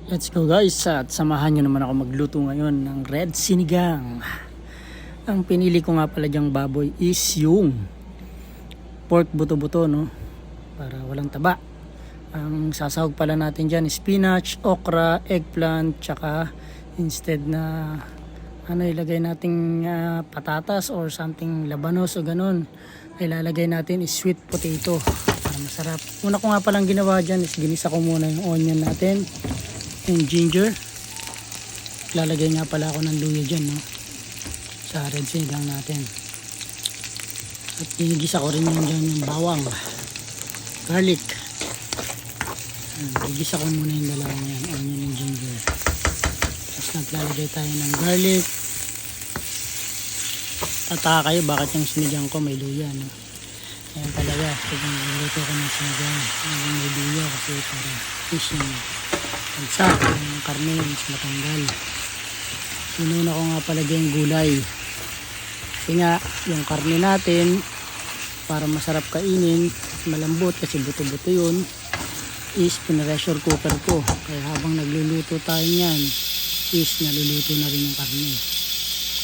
Let's go guys, at samahan nyo naman ako magluto ngayon ng red sinigang. Ang pinili ko nga pala dyang baboy is yung pork buto-buto, no? Para walang taba. Ang sasahog pala natin dyan is spinach, okra, eggplant, tsaka instead na ilagay nating patatas or something labanos o ganun, ilalagay natin is sweet potato para masarap. Una ko nga palang ginawa dyan is ginisa ko muna yung onion natin, yung ginger. Lalagay nga pala ako ng luya dyan, no? Sa red sinigang natin. At ginigisa ko rin yung dyan yung bawang, garlic. Gigisa ko muna yung dalawang yan, onion and ginger. Tapos naglalagay tayo ng garlic. Tataka kayo bakit yung sinigang ko may luya, no? Ayan talaga, pag niluto ko ng sinigang may luya kasi para fish yung pansa, yung karne mas matanggal. Inuna ko nga pala yung gulay kasi nga yung karne natin para masarap kainin, malambot kasi buto-buto yun, is pina-pressure cooker ko. Kaya habang nagluluto tayo nyan is naluluto na rin yung karne.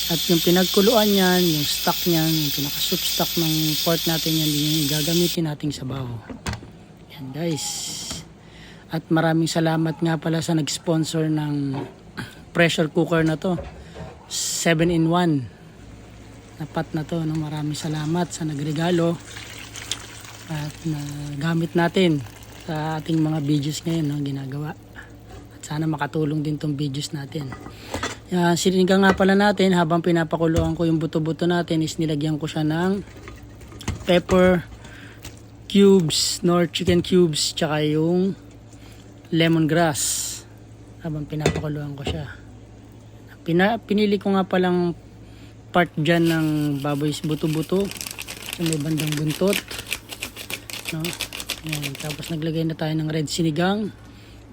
At yung pinagkuluan yan, yung stock nyan, yung pinaka-soup stock ng pork natin yan, din yung gagamitin nating sabaw. Yan guys. At maraming salamat nga pala sa nag-sponsor ng pressure cooker na to. 7-in-1 na pot na to, no? Maraming salamat sa nagregalo at gamit natin sa ating mga videos ngayon, no, ginagawa. At sana makatulong din tong videos natin. Sinigang nga pala natin, habang pinapakuluan ko yung buto-buto natin is nilagyan ko siya ng pepper cubes, nor chicken cubes, tsaka yung lemongrass habang pinapakuluan ko siya. Pinili ko nga palang part dyan ng baboy buto-buto sa may bandang buntot, no? Ayan, tapos naglagay na tayo ng red sinigang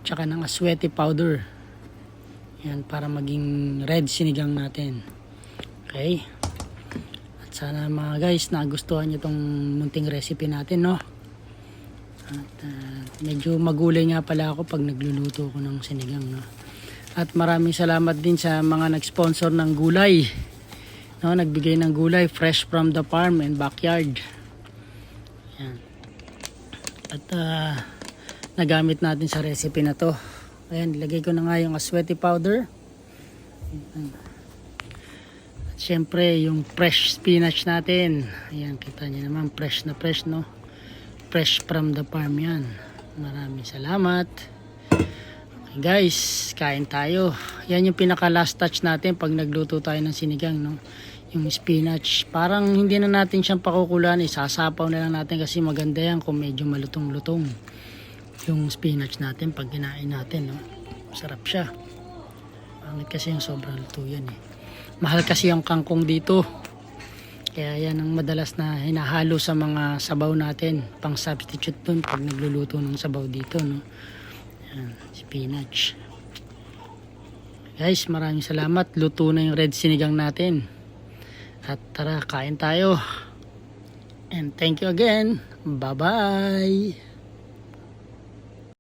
tsaka ng aswete powder. Yan, para maging red sinigang natin. Okay? At sana mga guys nagustuhan nyo itong munting recipe natin, no? At medyo magulay nga pala ako pag nagluluto ko ng sinigang, no? At maraming salamat din sa mga nag-sponsor ng gulay, no? Nagbigay ng gulay fresh from the farm and backyard. Yan. At nagamit natin sa recipe na to. Ayan, nilagay ko na nga yung aswete powder. At syempre yung fresh spinach natin. Ayan, kita nyo naman, fresh na fresh, no? Fresh from the farm yan. Maraming salamat. Okay guys, kain tayo. Yan yung pinaka last touch natin pag nagluto tayo ng sinigang, no? Yung spinach. Parang hindi na natin siyang pakukulan, isasapaw na lang natin kasi maganda yan kung medyo malutong-lutong yung spinach natin pag kinain natin, no? Sarap siya. Pangit kasi yung sobrang luto yan, eh. Mahal kasi yung kangkong dito, kaya yan ang madalas na hinahalo sa mga sabaw natin, pang substitute dun pag nagluluto ng sabaw dito, no? Yan, spinach. Guys, maraming salamat. Luto na yung red sinigang natin. At tara, kain tayo. And thank you again. Bye bye.